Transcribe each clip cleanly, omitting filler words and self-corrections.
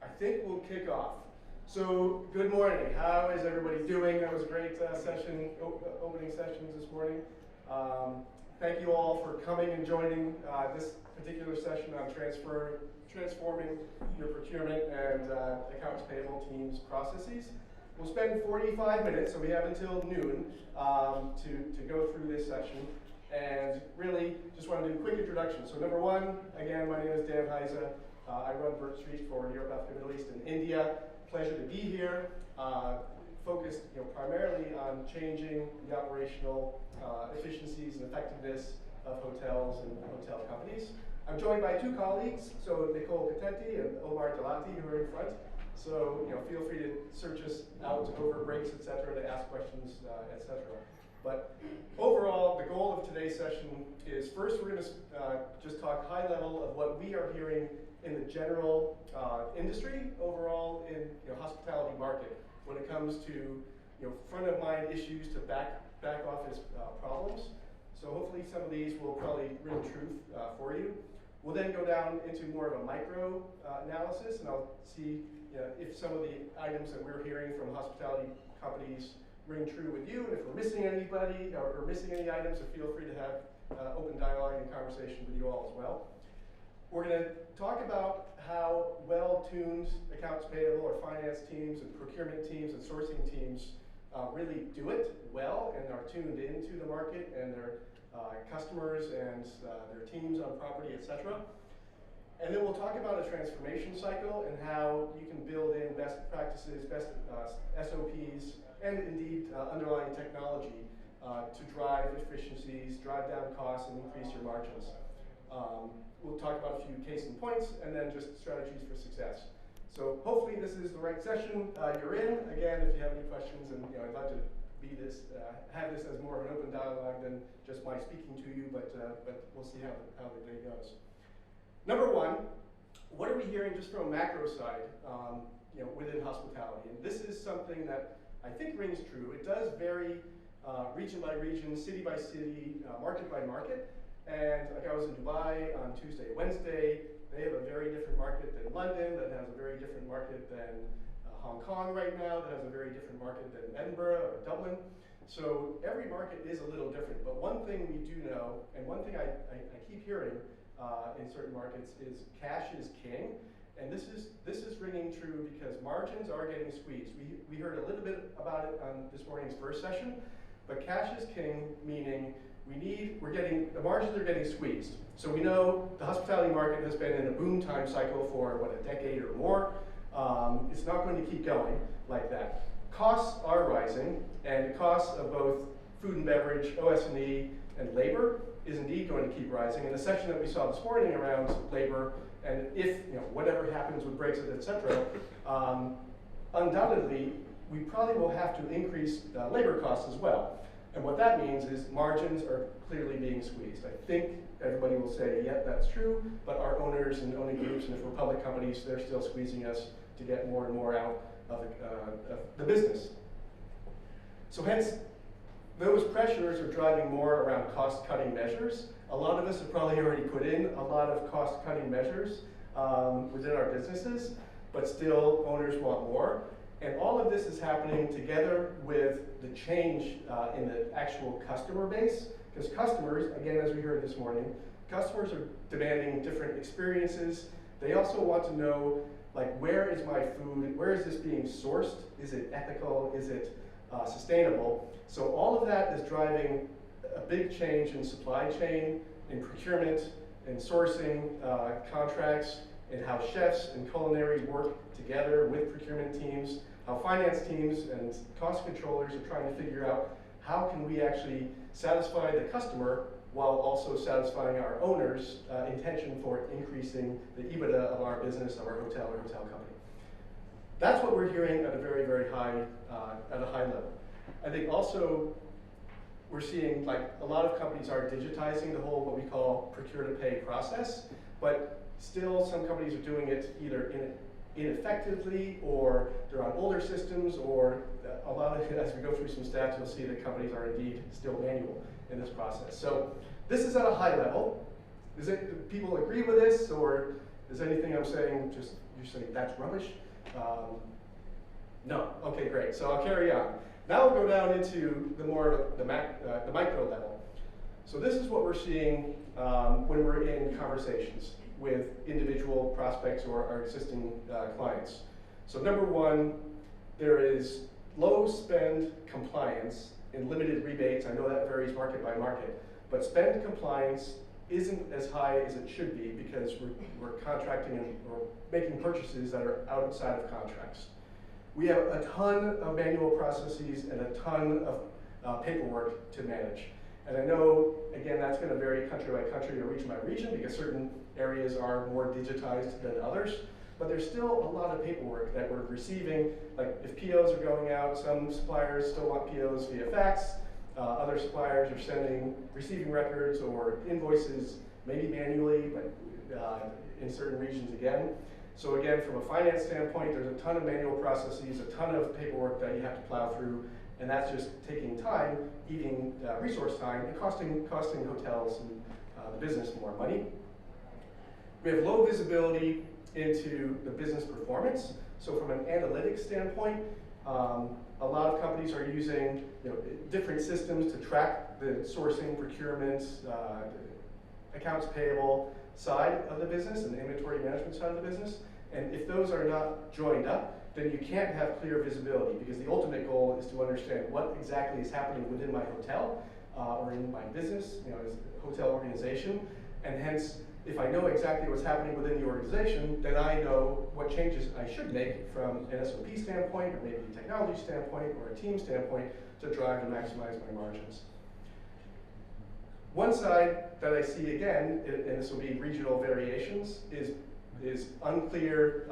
I think we'll kick off. So, good morning. How is everybody doing? That was a great session, opening sessions this morning. Thank you all for coming and joining this particular session on transforming your procurement and accounts payable teams' processes. We'll spend 45 minutes, so we have until noon to go through this session. And really, just want to do a quick introduction. So number one, again, my name is Dan Heise. I run BirchStreet for Europe, Africa, Middle East, and India. Pleasure to be here. Focused primarily on changing the operational efficiencies and effectiveness of hotels and hotel companies. I'm joined by two colleagues, so Nicole Catenti and Omar Delati, who are in front. So feel free to search us out over breaks, etc., to ask questions, etc. But overall, the goal of today's session is first we're going to just talk high level of what we are hearing in the general industry overall in hospitality market when it comes to front of mind issues to back office problems. So hopefully some of these will probably ring truth for you. We'll then go down into more of a micro analysis, and I'll see if some of the items that we're hearing from hospitality companies ring true with you, and if we're missing anybody or missing any items, so feel free to have open dialogue and conversation with you all as well. We're going to talk about how well-tuned accounts payable or finance teams and procurement teams and sourcing teams really do it well and are tuned into the market and their customers and their teams on property, etc. And then we'll talk about a transformation cycle and how you can build in best practices, best SOPs, and indeed underlying technology to drive efficiencies, drive down costs, and increase your margins. We'll talk about a few case in points and then just strategies for success. So hopefully this is the right session you're in. Again, if you have any questions, and I'd like to be this, have this as more of an open dialogue than just my speaking to you, but we'll see how the day goes. Number one, what are we hearing just from a macro side, within hospitality? And this is something that I think rings true. It does vary region by region, city by city, market by market. And like I was in Dubai on Tuesday, Wednesday, they have a very different market than London, that has a very different market than Hong Kong right now, that has a very different market than Edinburgh or Dublin. So every market is a little different. But one thing we do know, and one thing I keep hearing in certain markets is cash is king. And this is ringing true because margins are getting squeezed. We heard a little bit about it on this morning's first session, but cash is king, meaning the margins are getting squeezed. So we know the hospitality market has been in a boom time cycle for, a decade or more. It's not going to keep going like that. Costs are rising, and the costs of both food and beverage, OS&E, and labor is indeed going to keep rising. In the section that we saw this morning around labor, and if whatever happens with Brexit, etc., undoubtedly we probably will have to increase labor costs as well. And what that means is margins are clearly being squeezed. I think everybody will say, yeah, that's true, but our owners and owning groups, and if we're public companies, they're still squeezing us to get more and more out of the business. So hence, those pressures are driving more around cost-cutting measures. A lot of us have probably already put in a lot of cost-cutting measures within our businesses, but still owners want more. And all of this is happening together with the change in the actual customer base, because customers, again, as we heard this morning, customers are demanding different experiences. They also want to know, where is my food? Where is this being sourced? Is it ethical? Is it sustainable? So all of that is driving a big change in supply chain, in procurement, in sourcing contracts, in how chefs and culinary work together with procurement teams, how finance teams and cost controllers are trying to figure out how can we actually satisfy the customer while also satisfying our owners' intention for increasing the EBITDA of our business, of our hotel or hotel company. That's what we're hearing at a very, very high, at a high level. I think also we're seeing a lot of companies are digitizing the whole what we call procure-to-pay process, but still some companies are doing it either ineffectively, or they're on older systems, or a lot of, as we go through some stats, you'll see that companies are indeed still manual in this process. So this is at a high level. Do people agree with this, or Is anything I'm saying just, you're saying that's rubbish? No, okay, great, so I'll carry on. Now we'll go down into the micro level. So this is what we're seeing when we're in conversations with individual prospects or our existing clients. So number one, there is low spend compliance and limited rebates. I know that varies market by market, but spend compliance isn't as high as it should be because we're contracting or making purchases that are outside of contracts. We have a ton of manual processes and a ton of paperwork to manage. And I know, again, that's going to vary country by country or region by region because certain areas are more digitized than others. But there's still a lot of paperwork that we're receiving. Like if POs are going out, some suppliers still want POs via fax. Other suppliers are receiving records or invoices, maybe manually, but in certain regions again. So again, from a finance standpoint, there's a ton of manual processes, a ton of paperwork that you have to plow through, and that's just taking time, eating resource time, and costing hotels and the business more money. We have low visibility into the business performance. So from an analytics standpoint, a lot of companies are using different systems to track the sourcing, procurement, accounts payable side of the business and the inventory management side of the business. And if those are not joined up, then you can't have clear visibility because the ultimate goal is to understand what exactly is happening within my hotel or in my business, as a hotel organization. And hence, if I know exactly what's happening within the organization, then I know what changes I should make from an SOP standpoint, or maybe a technology standpoint, or a team standpoint to drive and maximize my margins. One side that I see again, and this will be regional variations, is unclear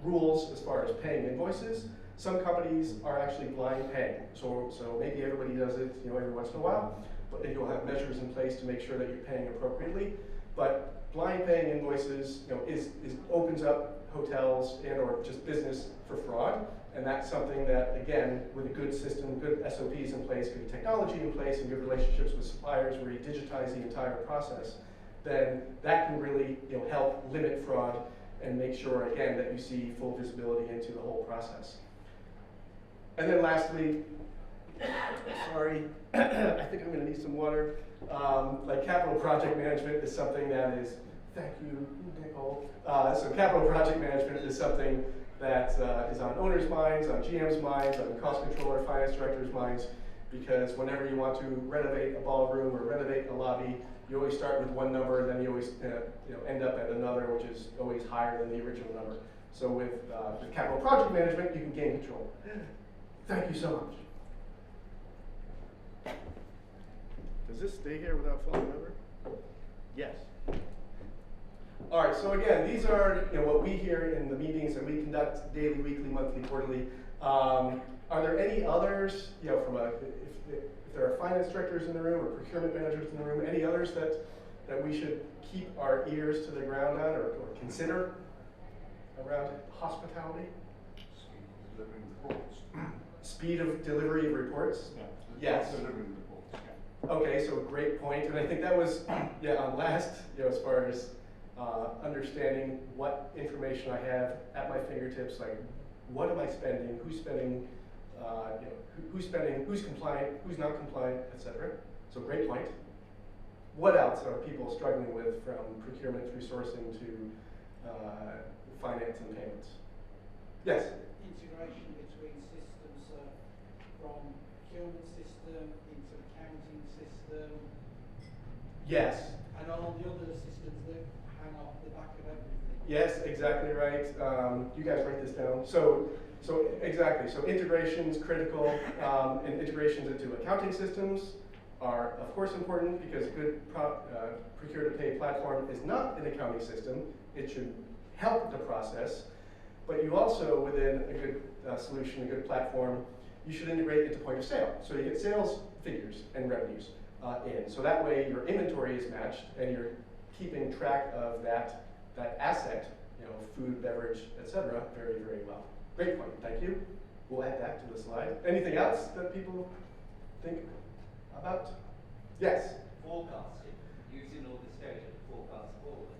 rules as far as paying invoices. Some companies are actually blind paying, so maybe everybody does it every once in a while, but you'll have measures in place to make sure that you're paying appropriately. But blind paying invoices opens up hotels and or just business for fraud. And that's something that, again, with a good system, good SOPs in place, good technology in place, and good relationships with suppliers where you digitize the entire process, then that can really help limit fraud and make sure, again, that you see full visibility into the whole process. And then lastly, sorry, I think I'm going to need some water. Like capital project management is something that is, thank you, Nicole. So capital project management is something that is on owners' minds, on GM's minds, on cost controller, finance director's minds, because whenever you want to renovate a ballroom or renovate a lobby, you always start with one number, and then you always end up at another, which is always higher than the original number. So with capital project management, you can gain control. Thank you so much. Does this stay here without falling over? Yes. All right, so again, these are what we hear in the meetings that we conduct daily, weekly, monthly, quarterly. Are there any others, from if there are finance directors in the room or procurement managers in the room, any others that we should keep our ears to the ground on or consider around hospitality? Speed of delivery of reports? Yeah. Yes. Delivering reports. Yeah. Okay, so great point, and I think that was on last, as far as understanding what information I have at my fingertips, like what am I spending, who's spending, who's spending, who's compliant, who's not compliant, etc. So great point. What else are people struggling with from procurement through sourcing to finance and payments? Yes? Integration between systems, from procurement system into accounting system. Yes. And all the other systems that hang off the back of everything. Yes, exactly right. You guys write this down. So exactly. So integrations critical, and integrations into accounting systems are of course important because a good procure to pay platform is not an accounting system. It should help the process, but you also, within a good solution, a good platform, you should integrate into point of sale. So you get sales figures and revenues in. So that way your inventory is matched and you're keeping track of that asset, food, beverage, etc. very, very well. Great point, thank you. We'll add that to the slide. Anything else that people think about? Yes? Forecasting, using all this data to forecast forward,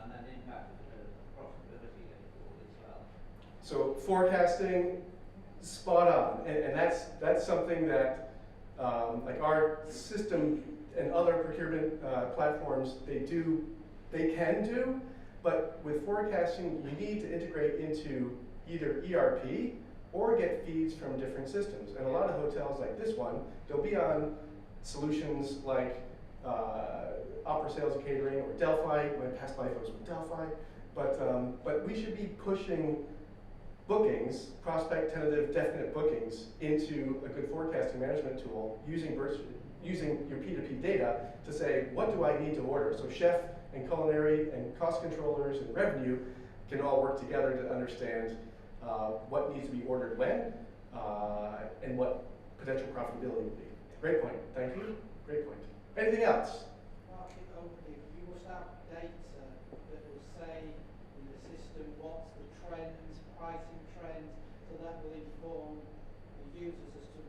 and then in impact of profitability going forward as well? So forecasting, spot on, and that's something that like our system and other procurement platforms, they can do, but with forecasting, you need to integrate into either ERP or get feeds from different systems. And a lot of hotels like this one, they'll be on solutions like Opera Sales and Catering or Delphi. My past life I was with Delphi, but we should be pushing bookings, prospect, tentative, definite bookings into a good forecasting management tool using your P2P data to say, what do I need to order? So chef and culinary and cost controllers and revenue can all work together to understand what needs to be ordered when and what potential profitability would be. Great point, thank you, great point. Anything else? Market opening, you must have data that will say in the system what's the trends, pricing trends, so that will inform the users as to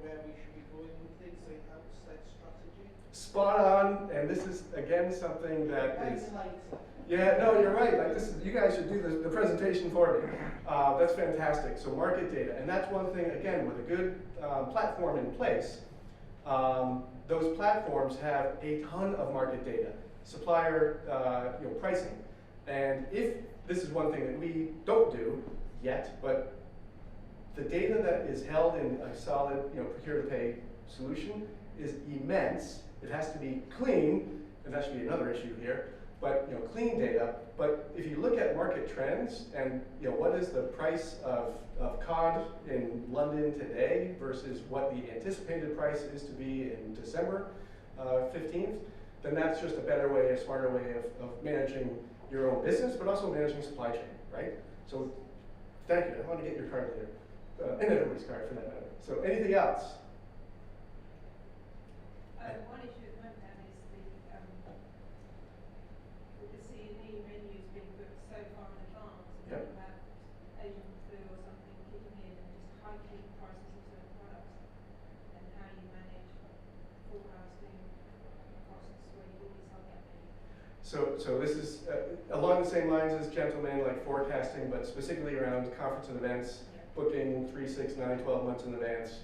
where we should be going with things, so it helps set strategy. Spot on, and this is again something that is. Later. Yeah, no, you're right. Like this is, you guys should do the presentation for me. That's fantastic. So market data, and that's one thing. Again, with a good platform in place, those platforms have a ton of market data, supplier, pricing, and if this is one thing that we don't do yet, but the data that is held in a solid, procure-to-pay solution is immense. It has to be clean, and that should be another issue here. But clean data. But if you look at market trends and what is the price of cod in London today versus what the anticipated price is to be in December 15th, then that's just a better way, a smarter way of managing your own business, but also managing supply chain, right? So thank you. I want to get your card later, and everybody's card for that matter. So anything else? One issue at the moment then is the C&E menus being booked so far in advance, and Yep. you have Asian flu or something kicking in and just hiking prices of certain products, and how you manage forecasting costs where you've already sold that many. So this is along the same lines as gentlemen, like forecasting, but specifically around conference and events, booking 3, 6, 9, 12 months in advance,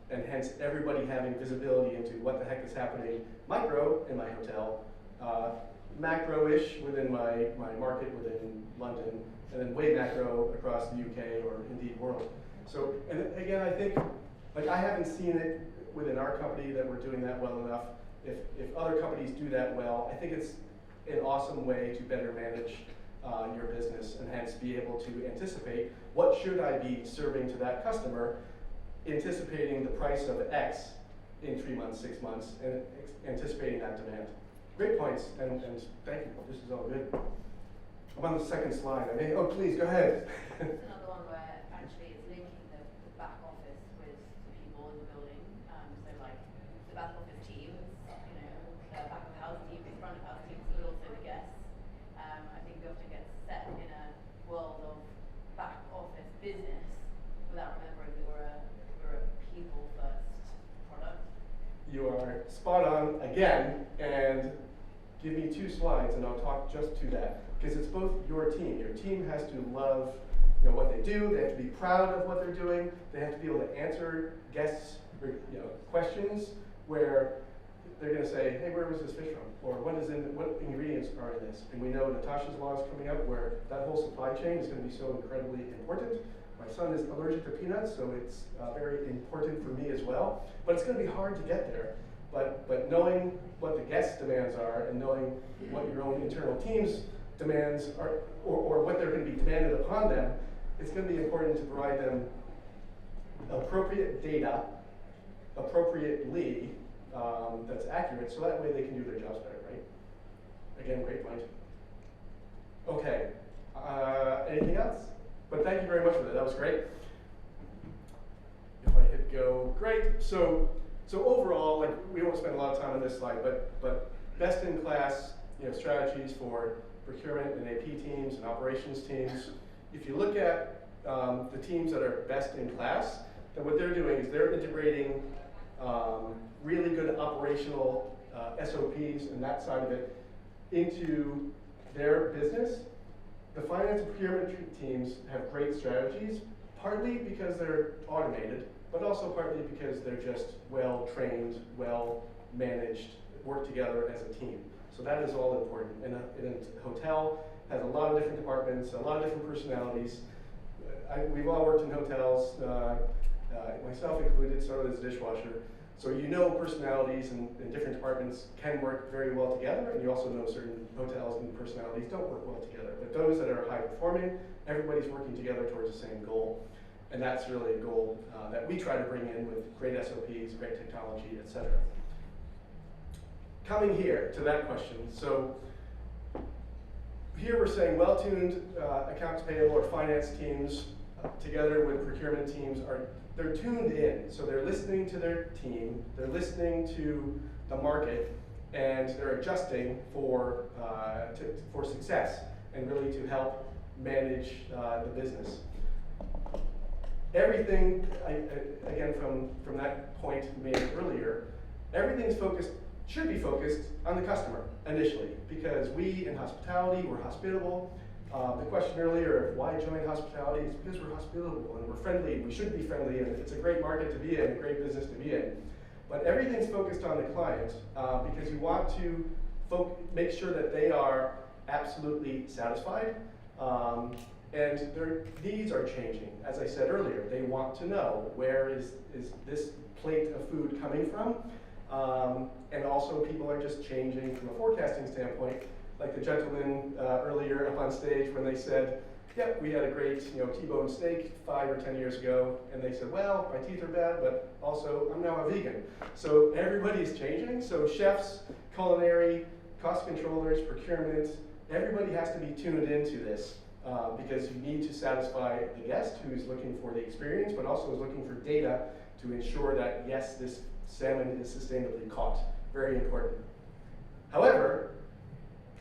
and hence everybody having visibility into what the heck is happening micro in my hotel, macro-ish within my market within London, and then way macro across the UK or indeed world. So, and again, I think, like I haven't seen it within our company that we're doing that well enough. If other companies do that well, I think it's an awesome way to better manage your business and hence be able to anticipate what should I be serving to that customer, anticipating the price of X in 3 months, 6 months, and anticipating that demand. Great points, and thank you. This is all good. I'm on the second slide. Oh, please, go ahead. It's another one where actually it's linking the back office with the people in the building. So like the back office teams, the back of the house teams, the front of house teams, but also the guests. I think we often get set in a world of back office business without remembering that we're a people first product. You are spot on again, and give me 2 slides and I'll talk just to that. Because it's both your team. Your team has to love what they do, they have to be proud of what they're doing, they have to be able to answer guests' questions where they're going to say, hey, where was this fish from? Or what ingredients are in this? And we know Natasha's law is coming up where that whole supply chain is going to be so incredibly important. My son is allergic to peanuts, so it's very important for me as well. But it's going to be hard to get there. But knowing what the guest demands are and knowing what your own internal team's demands are, or what they're going to be demanded upon them, it's going to be important to provide them appropriate data, appropriately, that's accurate, so that way they can do their jobs better, right? Again, great point. Okay, anything else? But thank you very much for that, that was great. If I hit go, great. So overall, like we won't spend a lot of time on this slide, but best in class, strategies for procurement and AP teams and operations teams. If you look at the teams that are best in class, then what they're doing is they're integrating really good operational SOPs and that side of it into their business, the finance and procurement teams have great strategies, partly because they're automated, but also partly because they're just well-trained, well-managed, work together as a team. So that is all important. And a hotel has a lot of different departments, a lot of different personalities. We've all worked in hotels, myself included, started as a dishwasher. So you know personalities in different departments can work very well together, and you also know certain hotels and personalities don't work well together. But those that are high performing, everybody's working together towards the same goal. And that's really a goal that we try to bring in with great SOPs, great technology, et cetera. Coming here to that question, so here we're saying well-tuned accounts payable or finance teams together with procurement teams they're tuned in, so they're listening to their team, they're listening to the market, and they're adjusting for success and really to help manage the business. Everything, again from that point made earlier, should be focused on the customer initially, because we in hospitality, we're hospitable. The question earlier of why join hospitality is because we're hospitable and we're friendly, and we should be friendly, and it's a great market to be in, a great business to be in. But everything's focused on the client because you want to make sure that they are absolutely satisfied, and their needs are changing. As I said earlier, they want to know where is this plate of food coming from, and also people are just changing from a forecasting standpoint. Like the gentleman earlier up on stage when they said, yep, we had a great T-bone steak 5 or 10 years ago, and they said, well, my teeth are bad, but also I'm now a vegan. So everybody's changing, so chefs, culinary, cost controllers, procurement, everybody has to be tuned into this because you need to satisfy the guest who's looking for the experience, but also is looking for data to ensure that, yes, this salmon is sustainably caught. Very important. However,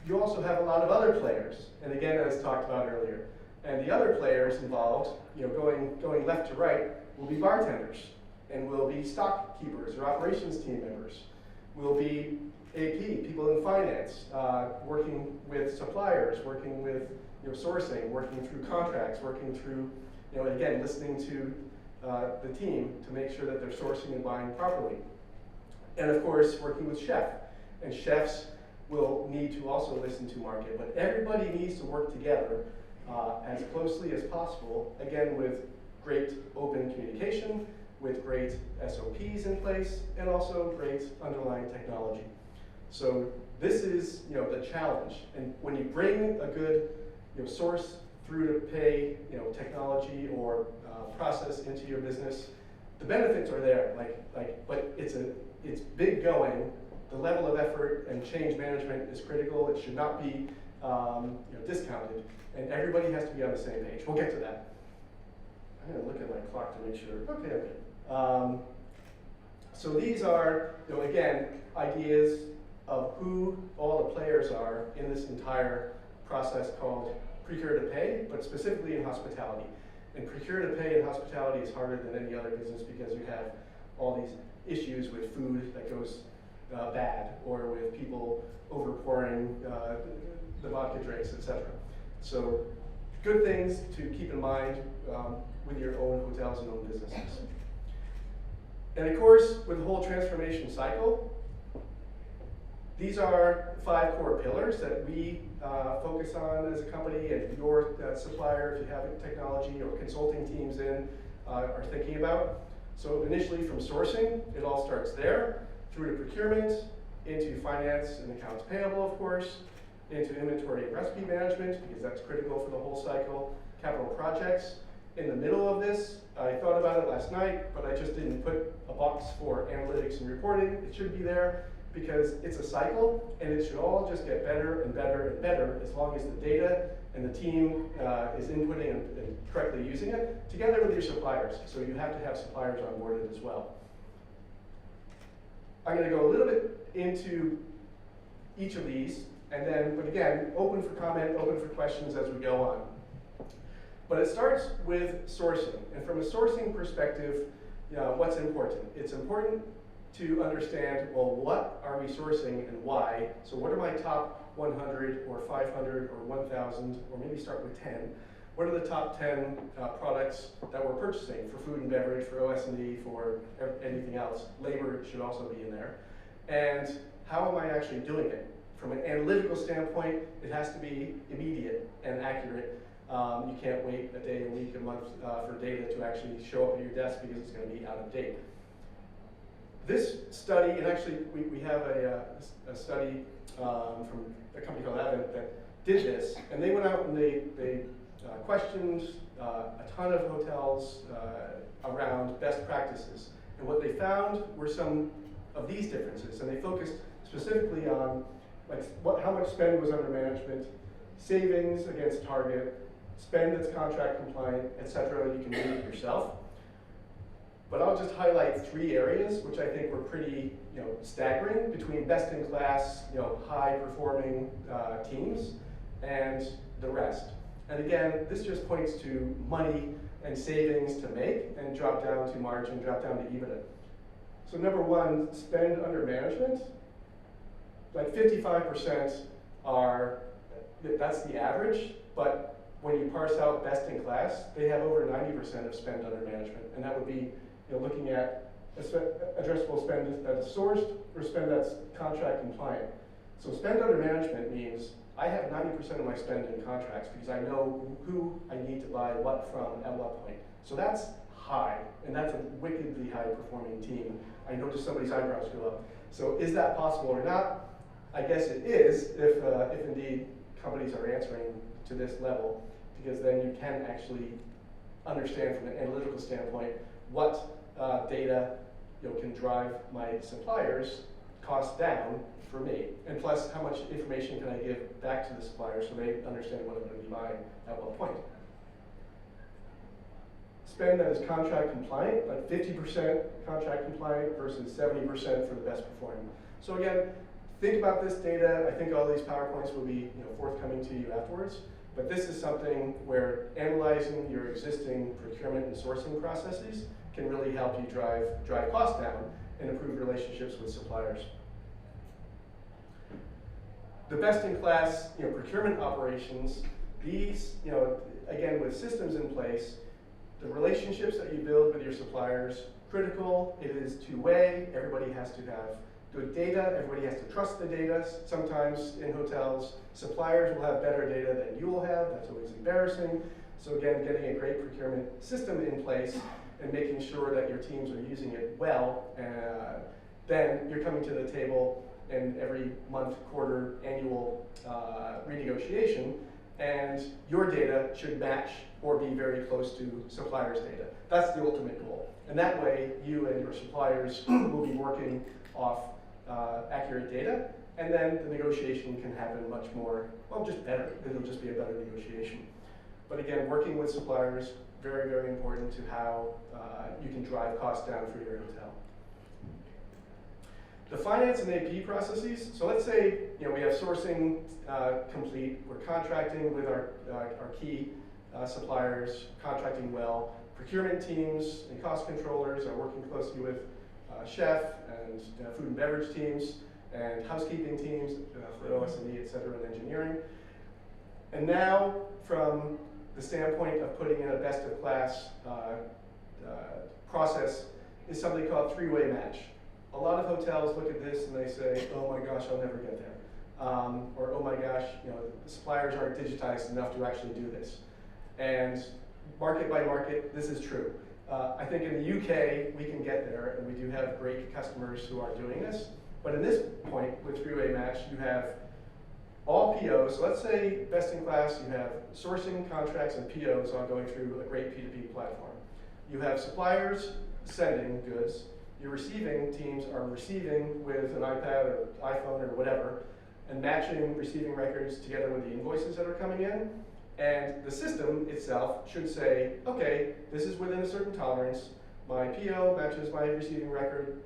you also have a lot of other players, and again, as talked about earlier. And the other players involved, going left to right, will be bartenders, and will be stock keepers or operations team members, will be AP, people in finance, working with suppliers, working with sourcing, working through contracts, working through, again, listening to the team to make sure that they're sourcing and buying properly. And of course, working with chef, and chefs will need to also listen to market, but everybody needs to work together as closely as possible, again with great open communication, with great SOPs in place, and also great underlying technology. So this is the challenge, and when you bring a good source through to pay technology or process into your business, the benefits are there, but it's big going. The level of effort and change management is critical. It should not be discounted, and everybody has to be on the same page. We'll get to that. I'm going to look at my clock to make sure. Okay. So these are, again, ideas of who all the players are in this entire process called procure to pay, but specifically in hospitality. And procure to pay in hospitality is harder than any other business because you have all these issues with food that goes bad, or with people overpouring the vodka drinks, etc. So good things to keep in mind with your own hotels and own businesses. And of course, with the whole transformation cycle, these are 5 core pillars that we focus on as a company, and your supplier, if you have technology or consulting teams are thinking about. So initially from sourcing, it all starts there, through to procurement, into finance and accounts payable, of course, into inventory and recipe management, because that's critical for the whole cycle, capital projects. In the middle of this, I thought about it last night, but I just didn't put a box for analytics and reporting. It should be there because it's a cycle, and it should all just get better and better and better as long as the data and the team is inputting and correctly using it, together with your suppliers. So you have to have suppliers on board as well. I'm going to go a little bit into each of these, but again, open for comment, open for questions as we go on. But it starts with sourcing, and from a sourcing perspective, what's important? It's important to understand, well, what are we sourcing and why? So what are my top 100 or 500 or 1,000, or maybe start with 10. What are the top 10 products that we're purchasing for food and beverage, for OS&E, for anything else? Labor should also be in there. And how am I actually doing it? From an analytical standpoint, it has to be immediate and accurate. You can't wait a day, a week, a month for data to actually show up at your desk because it's going to be out of date. This study, and actually we have a study from a company called Advent that did this, and they went out and they questioned a ton of hotels around best practices. And what they found were some of these differences, and they focused specifically on how much spend was under management, savings against target, spend that's contract compliant, etc. You can do it yourself. But I'll just highlight 3 areas which I think were pretty, staggering between best-in-class, high-performing teams and the rest. And again, this just points to money and savings to make and drop down to margin, drop down to EBITDA. So number 1, spend under management. Like 55% that's the average, but when you parse out best-in-class, they have over 90% of spend under management, and that would be looking at addressable spend that's sourced or spend that's contract compliant. So spend under management means I have 90% of my spend in contracts because I know who I need to buy what from at what point. So that's high, and that's a wickedly high-performing team. I noticed somebody's eyebrows go up. So is that possible or not? I guess it is if indeed companies are answering to this level, because then you can actually understand from an analytical standpoint what data can drive my suppliers' costs down for me, and plus how much information can I give back to the suppliers so they understand what I'm going to be buying at what point. Spend that is contract compliant, like 50% contract compliant versus 70% for the best performing. So again, think about this data. I think all these PowerPoints will be forthcoming to you afterwards. But this is something where analyzing your existing procurement and sourcing processes can really help you drive costs down and improve relationships with suppliers. The best-in-class procurement operations, these, again, with systems in place, the relationships that you build with your suppliers, critical. It is two-way. Everybody has to have good data. Everybody has to trust the data. Sometimes in hotels, suppliers will have better data than you will have. That's always embarrassing. So again, getting a great procurement system in place and making sure that your teams are using it well, then you're coming to the table in every month, quarter, annual renegotiation, and your data should match or be very close to suppliers' data. That's the ultimate goal. And that way, you and your suppliers will be working off accurate data, and then the negotiation can happen much more, well, just better. It'll just be a better negotiation. But again, working with suppliers, very, very important to how you can drive costs down for your hotel. The finance and AP processes, so let's say we have sourcing complete, we're contracting with our key suppliers, contracting well. Procurement teams and cost controllers are working closely with chef and food and beverage teams and housekeeping teams for OS&E, et cetera, and engineering. And now, from the standpoint of putting in a best-of-class process, is something called three-way match. A lot of hotels look at this and they say, oh my gosh, I'll never get there. Or oh my gosh, the suppliers aren't digitized enough to actually do this. And market by market, this is true. I think in the UK, we can get there, and we do have great customers who are doing this. But in this point, with three-way match, you have all POs. So let's say best in class, you have sourcing, contracts, and POs all going through a great P2P platform. You have suppliers sending goods. Your receiving teams are receiving with an iPad or iPhone or whatever, and matching receiving records together with the invoices that are coming in. And the system itself should say, okay, this is within a certain tolerance. My PO matches my receiving record,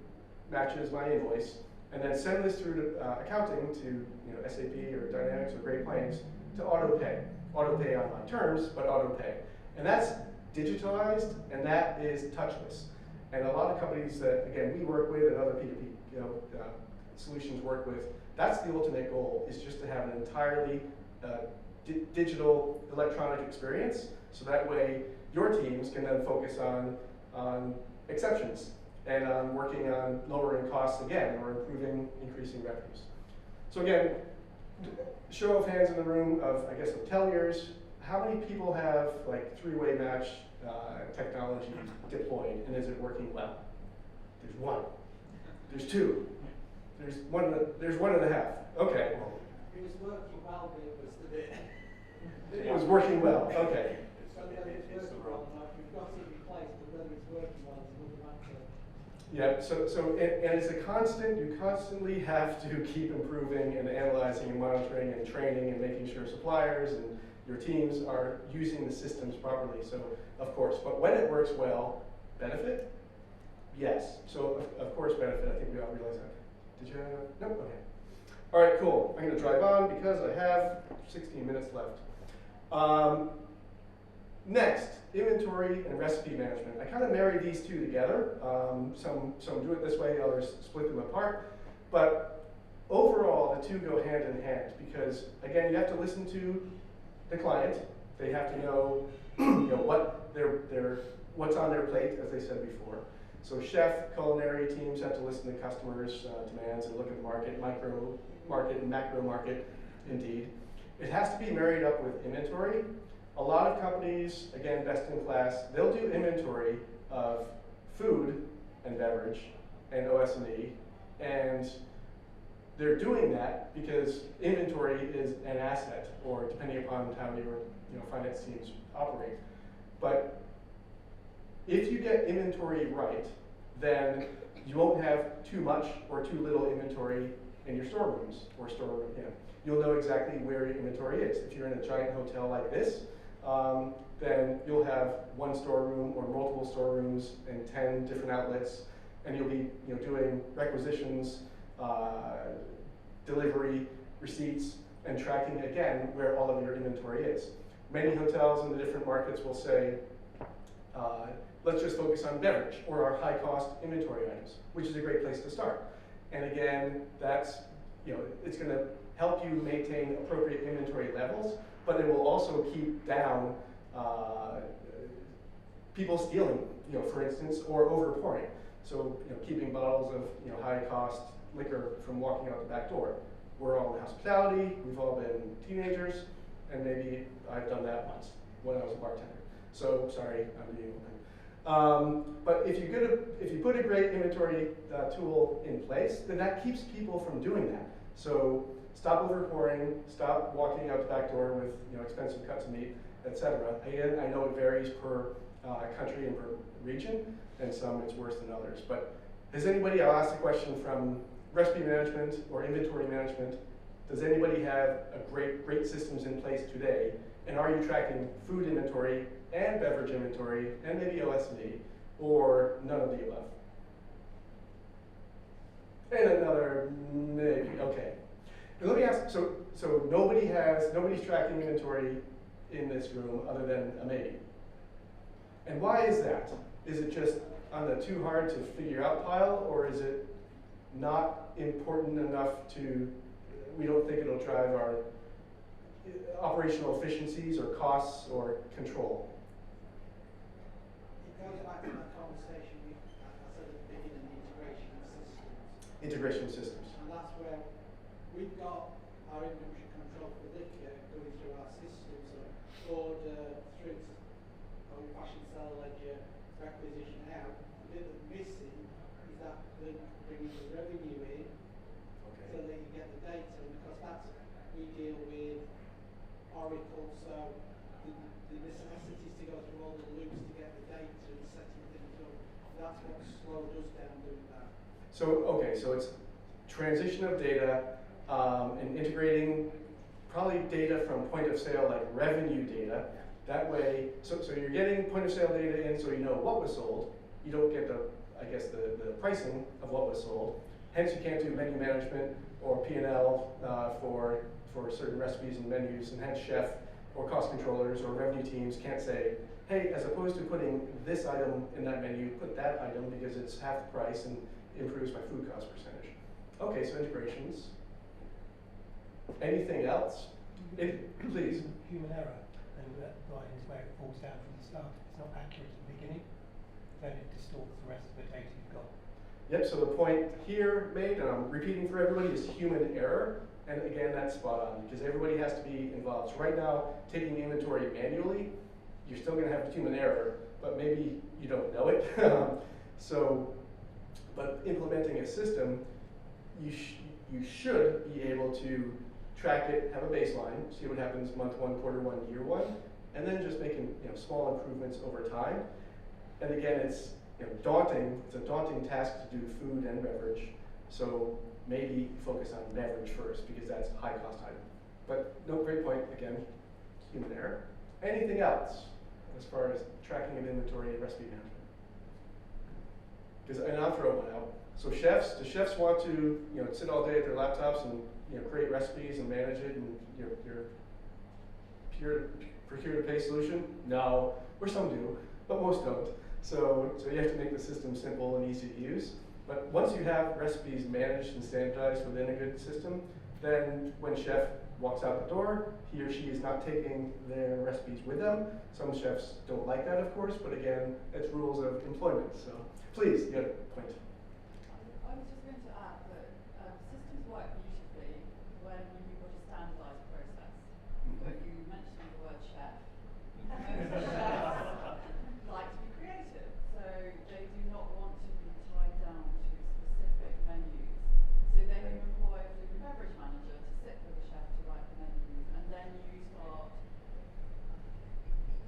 matches my invoice, and then send this through to accounting to SAP or Dynamics or Great Plains to auto pay. Auto pay on my terms, but auto pay. And that's digitalized, and that is touchless. And a lot of companies that, again, we work with and other P2P solutions work with, that's the ultimate goal, is just to have an entirely digital electronic experience, so that way your teams can then focus on exceptions and on working on lowering costs again, or increasing revenues. So again, show of hands in the room of, I guess, hoteliers, how many people have like three-way match technology deployed, and is it working well? There's one. There's two. There's one and a half. Okay. It was working well, but it was the bit. It was working well. Okay. So whether it's working well or not, we've got it in place, but whether it's working well is another matter. Yeah, and it's a constant, you constantly have to keep improving and analyzing and monitoring and training and making sure suppliers and your teams are using the systems properly, so of course. But when it works well, benefit? Yes, so of course benefit, I think we all realize that. Did you have, nope, okay. All right, cool, I'm gonna drive on because I have 16 minutes left. Next, inventory and recipe management. I kind of marry these two together. Some do it this way, others split them apart. But overall, the two go hand in hand because, again, you have to listen to the client. They have to know, what what's on their plate, as they said before. So chef, culinary teams have to listen to customers' demands and look at the market, micro market and macro market, indeed. It has to be married up with inventory. A lot of companies, again, best in class, they'll do inventory of food and beverage and OS&E, and they're doing that because inventory is an asset, or depending upon how your finance teams operate. But if you get inventory right, then you won't have too much or too little inventory in your storerooms or storeroom. You'll know exactly where your inventory is. If you're in a giant hotel like this, then you'll have one storeroom or multiple storerooms and 10 different outlets, and you'll be doing requisitions, delivery, receipts, and tracking again where all of your inventory is. Many hotels in the different markets will say, let's just focus on beverage or our high-cost inventory items, which is a great place to start. And again, that's it's going to help you maintain appropriate inventory levels, but it will also keep down people stealing, for instance, or overpouring. So, keeping bottles of high-cost liquor from walking out the back door. We're all in hospitality. We've all been teenagers, and maybe I've done that once when I was a bartender. So sorry, I'm being open. But if you put a great inventory tool in place, then that keeps people from doing that. So stop overpouring, stop walking out the back door with expensive cuts of meat, etc. Again, I know it varies per country and per region, and some it's worse than others. But has anybody, I'll ask the question from recipe management or inventory management, does anybody have great systems in place today? And are you tracking food inventory and beverage inventory and maybe OS&E, or none of the above? And another maybe, okay. And let me ask, so nobody's tracking inventory in this room other than a maybe. And why is that? Is it just on the too hard to figure out pile, or is it not important enough we don't think it'll drive our operational efficiencies or costs or control? It goes back to that conversation I said at the beginning, integration of systems. Integration systems. And that's where we've got our inventory control for liquor going through our systems of order, through to fashion cell ledger, requisition out. The bit that's missing is that bringing the revenue in, so that you get the data, because we deal with Oracle, so the necessities to go through all the loops to get the data and setting things up, that's what slowed us down doing that. So, okay, so it's transition of data and integrating probably data from point of sale, like revenue data. That way, so you're getting point of sale data in so you know what was sold. You don't get the pricing of what was sold. Hence, you can't do menu management or P&L for certain recipes and menus, and hence chef or cost controllers or revenue teams can't say, hey, as opposed to putting this item in that menu, put that item because it's half the price and improves my food cost percentage. Okay, so integrations. Anything else? Please. Human error, and that is where it falls down from the start. If it's not accurate at the beginning, then it distorts the rest of the data you've got. Yep, so the point here made, and I'm repeating for everybody, is human error. And again, that's spot on, because everybody has to be involved. So right now, taking inventory manually, you're still gonna have human error, but maybe you don't know it. But implementing a system, you should be able to track it, have a baseline, see what happens month one, quarter one, year one, and then just making small improvements over time. And again, it's daunting. It's a daunting task to do food and beverage. So maybe focus on beverage first because that's a high cost item. But no, great point again, human error. Anything else as far as tracking of inventory and recipe management? And I'll throw one out. So chefs, do chefs want to sit all day at their laptops and create recipes and manage it and your procure-to-pay solution? No, or some do, but most don't. So you have to make the system simple and easy to use. But once you have recipes managed and standardized within a good system, then when chef walks out the door, he or she is not taking their recipes with them. Some chefs don't like that, of course, but again, it's rules of employment. So please, you had a point. I was just going to add that systems work beautifully when you've got a standardised process. But you mentioned the word chef. Most chefs like to be creative, so they do not want to be tied down to specific menus. So then you employ a food and beverage manager to sit with the chef to write the menus, and then you start.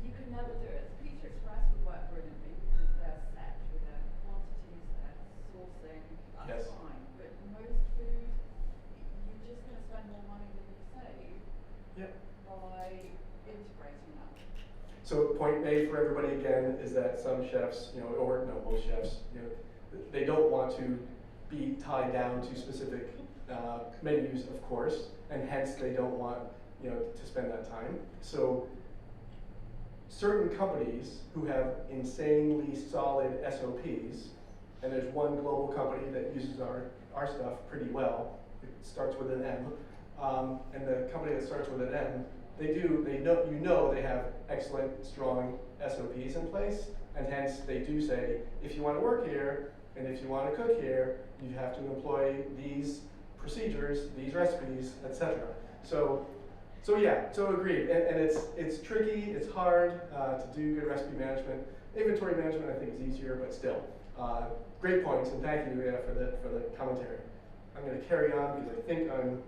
You could never do it. Pizza Express would work brilliantly because they're set with their quantities, their sourcing. That's Yes. fine. But most food, you're just going to spend more money than you save. Yep. By integrating that. So point made for everybody again is that some chefs, or no, most chefs, they don't want to be tied down to specific menus, of course, and hence they don't want, to spend that time. So certain companies who have insanely solid SOPs, and there's one global company that uses our stuff pretty well. It starts with an M, and the company that starts with an M, they have excellent, strong SOPs in place, and hence they do say, if you want to work here, and if you want to cook here, you have to employ these procedures, these recipes, etc. So agreed, and it's tricky, it's hard to do good recipe management. Inventory management I think is easier, but still. Great points, and thank you for the commentary. I'm going to carry on because I think I'm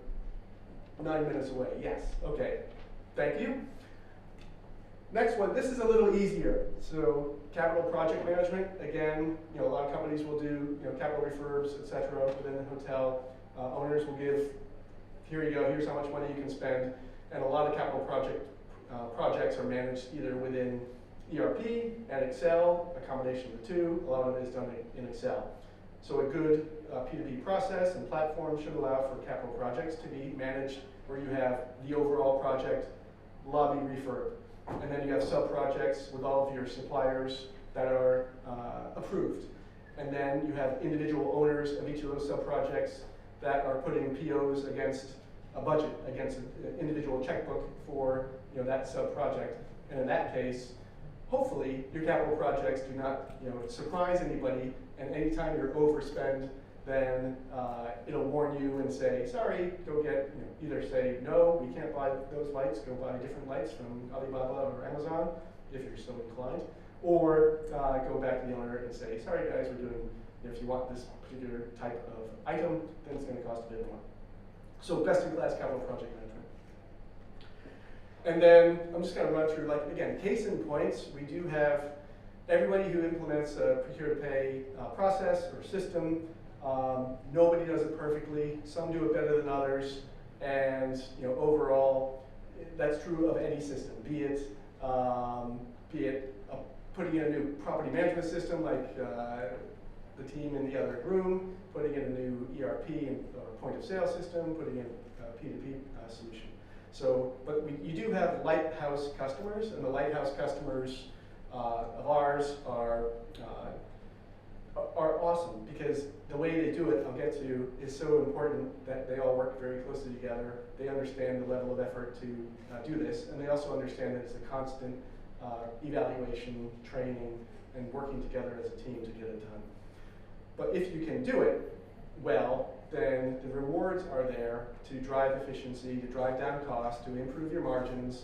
9 minutes away. Yes, okay. Thank you. Next one, this is a little easier. So capital project management, again, a lot of companies will do capital refurbs, etc. within the hotel. Owners will give, here you go, here's how much money you can spend. And a lot of capital projects are managed either within ERP and Excel, a combination of the two. A lot of it is done in Excel. So a good P2P process and platform should allow for capital projects to be managed where you have the overall project, lobby refurb. And then you have sub-projects with all of your suppliers that are approved. And then you have individual owners of each of those sub-projects that are putting POs against a budget, against an individual checkbook for that sub-project. And in that case, hopefully your capital projects do not surprise anybody, and anytime you're overspend, then it'll warn you and say, sorry, go get, either say, no, we can't buy those lights, go buy different lights from Alibaba or Amazon, if you're so inclined, or go back to the owner and say, sorry guys, we're doing, if you want this particular type of item, then it's gonna cost a bit more. So best-in-class capital project management. And then I'm just gonna run through, again, case in points. We do have everybody who implements a procure-to-pay process or system. Nobody does it perfectly. Some do it better than others. And overall, that's true of any system, be it putting in a new property management system like the team in the other room, putting in a new ERP or point of sale system, putting in a P2P solution. So, but you do have lighthouse customers, and the lighthouse customers of ours are awesome, because the way they do it, I'll get to, is so important that they all work very closely together. They understand the level of effort to do this, and they also understand that it's a constant evaluation, training, and working together as a team to get it done. But if you can do it well, then the rewards are there to drive efficiency, to drive down costs, to improve your margins,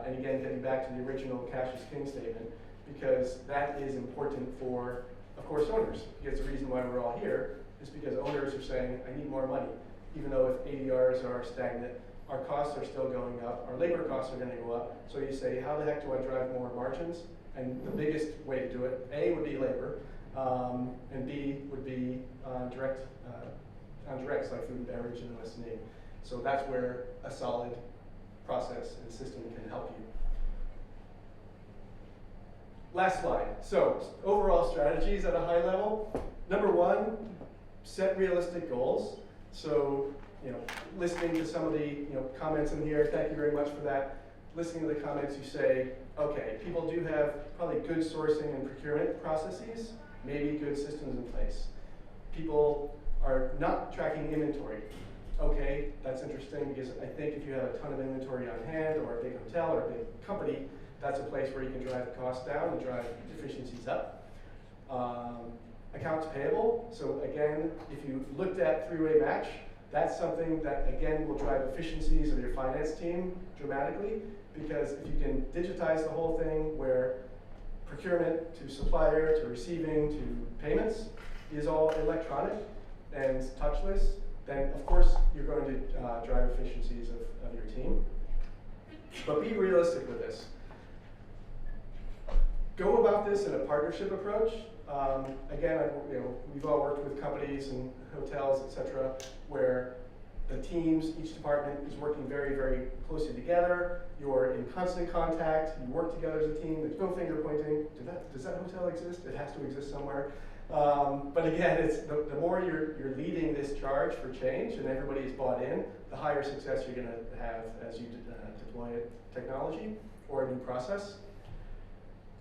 and again, getting back to the original cash is king statement, because that is important for, of course, owners. Because the reason why we're all here is because owners are saying, I need more money. Even though if ADRs are stagnant, our costs are still going up, our labor costs are going to go up. So you say, how the heck do I drive more margins? And the biggest way to do it, A, would be labor, and B, would be on directs like food and beverage and listening. So that's where a solid process and system can help you. Last slide. So overall strategies at a high level. Number one, set realistic goals. So, listening to some of the comments in here, thank you very much for that. Listening to the comments, you say, okay, people do have probably good sourcing and procurement processes, maybe good systems in place. People are not tracking inventory. Okay, that's interesting, because I think if you have a ton of inventory on hand, or a big hotel, or a big company, that's a place where you can drive costs down and drive efficiencies up. Accounts payable, so again, if you looked at three-way match, that's something that, again, will drive efficiencies of your finance team dramatically, because if you can digitize the whole thing where procurement to supplier to receiving to payments is all electronic and touchless, then of course you're going to drive efficiencies of your team. But be realistic with this. Go about this in a partnership approach. Again, we've all worked with companies and hotels, etc., where the teams, each department is working very, very closely together. You're in constant contact. You work together as a team. There's no finger pointing. Does that hotel exist? It has to exist somewhere. But again, it's the more you're leading this charge for change and everybody's bought in, the higher success you're going to have as you deploy technology or a new process.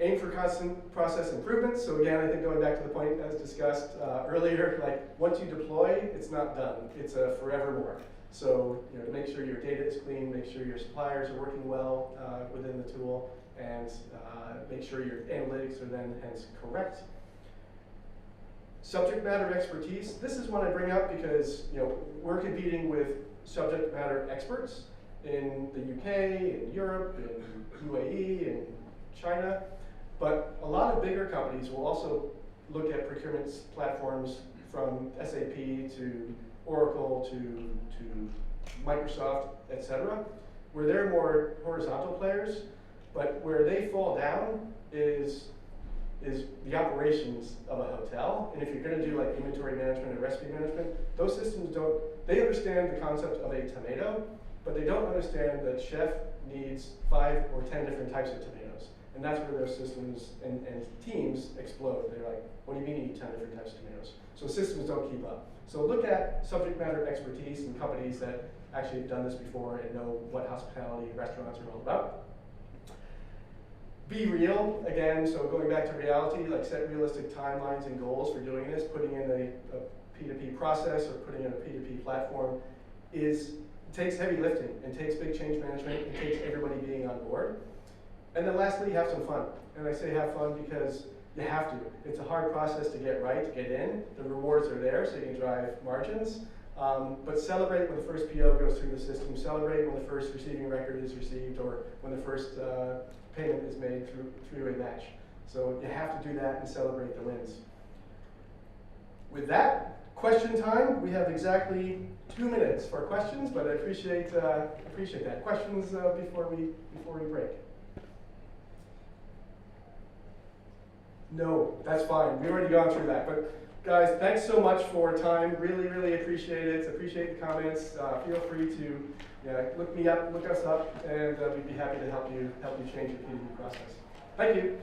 Aim for constant process improvements. So again, I think going back to the point as discussed earlier, like once you deploy, it's not done. It's a forevermore. So to make sure your data is clean, make sure your suppliers are working well within the tool, and make sure your analytics are then hence correct. Subject matter expertise. This is one I bring up because we're competing with subject matter experts in the UK, in Europe, in UAE, in China. But a lot of bigger companies will also look at procurement platforms from SAP to Oracle to Microsoft, etc., where they're more horizontal players, but where they fall down is the operations of a hotel. And if you're going to do like inventory management and recipe management, those systems they understand the concept of a tomato, but they don't understand that chef needs 5 or 10 different types of tomatoes. And that's where those systems and teams explode. They're like, what do you mean you need 10 different types of tomatoes? So systems don't keep up. So look at subject matter expertise in companies that actually have done this before and know what hospitality restaurants are all about. Be real, again, so going back to reality, like set realistic timelines and goals for doing this. Putting in a P2P process or putting in a P2P platform takes heavy lifting and takes big change management and takes everybody being on board. And then lastly, have some fun. And I say have fun because you have to. It's a hard process to get right, to get in. The rewards are there so you can drive margins. But celebrate when the first PO goes through the system. Celebrate when the first receiving record is received or when the first payment is made through a match. So you have to do that and celebrate the wins. With that, question time. We have exactly 2 minutes for questions, but I appreciate that. Questions before we break? No, that's fine. We've already gone through that. But guys, thanks so much for time. Really, really appreciate it. Appreciate the comments. Feel free to look me up, look us up, and we'd be happy to help you change your P2P process. Thank you.